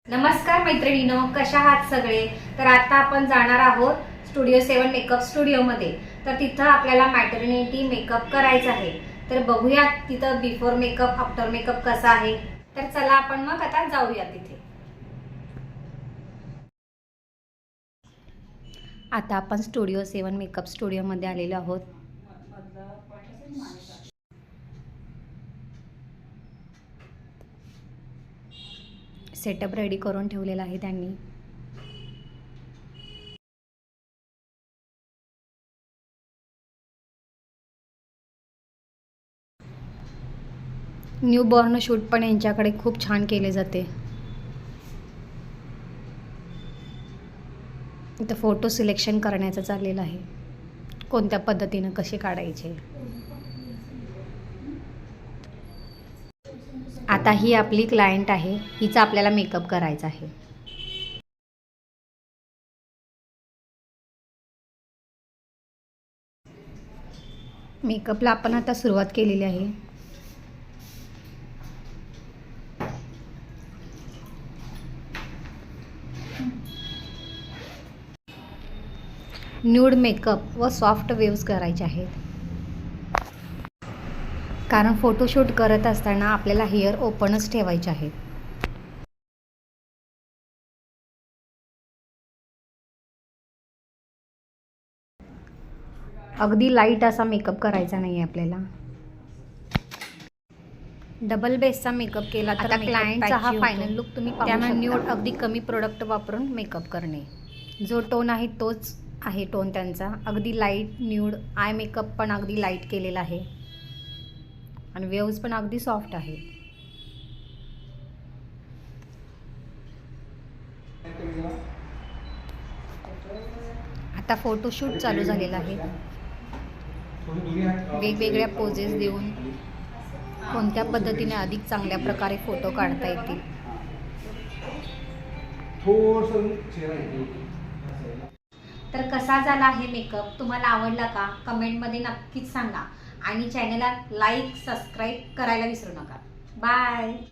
नमस्कार मैत्रिणींनो, कशा आहात सगळे। तर आता आपण जाणार आहोत स्टुडिओ 7 मेकअप स्टुडिओ मध्ये। तर तिथं आपल्याला मॅटर्निटी मेकअप करायचा आहे। तर बघूया तिथं बिफोर मेकअप आफ्टर मेकअप कसा आहे। तर चला आपण मग आता जाऊया तिथे। आता आपण स्टुडिओ 7 मेकअप स्टुडिओ मध्ये आलेलो आहोत। सेटअप रेडी करून ठेवलेला आहे त्यांनी। न्यू बॉर्न शूट पण यांच्याकडे खूप छान केले जाते। इथं फोटो सिलेक्शन करण्याचं चाललेलं आहे, कोणत्या पद्धतीने कसे काढायचे। आता ही आपली क्लायंट आहे, हिचा आपल्याला मेकअप करायचा आहे। मेकअपला आपण आता सुरुवात केलेली आहे। न्यूड मेकअप व सॉफ्ट वेव्स करायचे आहेत, कारण फोटोशूट करत असताना आपल्याला हेअर ओपनच ठेवायचे आहेत। अगदी लाईट असा मेकअप करायचा नाही आपल्याला। डबल बेसचा मेकअप केला तर क्लायंटचा हा फायनल लुक तुम्ही पाहू शकता। त्यामुळे न्यूड अगदी कमी प्रोडक्ट वापरून मेकअप करणे। जो टोन आहे तोच आहे टोन त्यांचा, अगदी लाईट न्यूड। आय मेकअप पण अगदी लाईट केलेला आहे आणि वेव्स पण अगदी सॉफ्ट आहे। आता फोटोशूट चालू झालेला आहे। वेगवेगळ्या पोजेस देऊन कोणत्या पद्धतीने अधिक चांगल्या प्रकारे फोटो काढता येतील। तर कसा झाला आहे मेकअप, तुम्हाला आवडला का? कमेंटमध्ये नक्कीच सांगा आणि चॅनलला लाईक सबस्क्राईब करायला विसरू नका। बाय।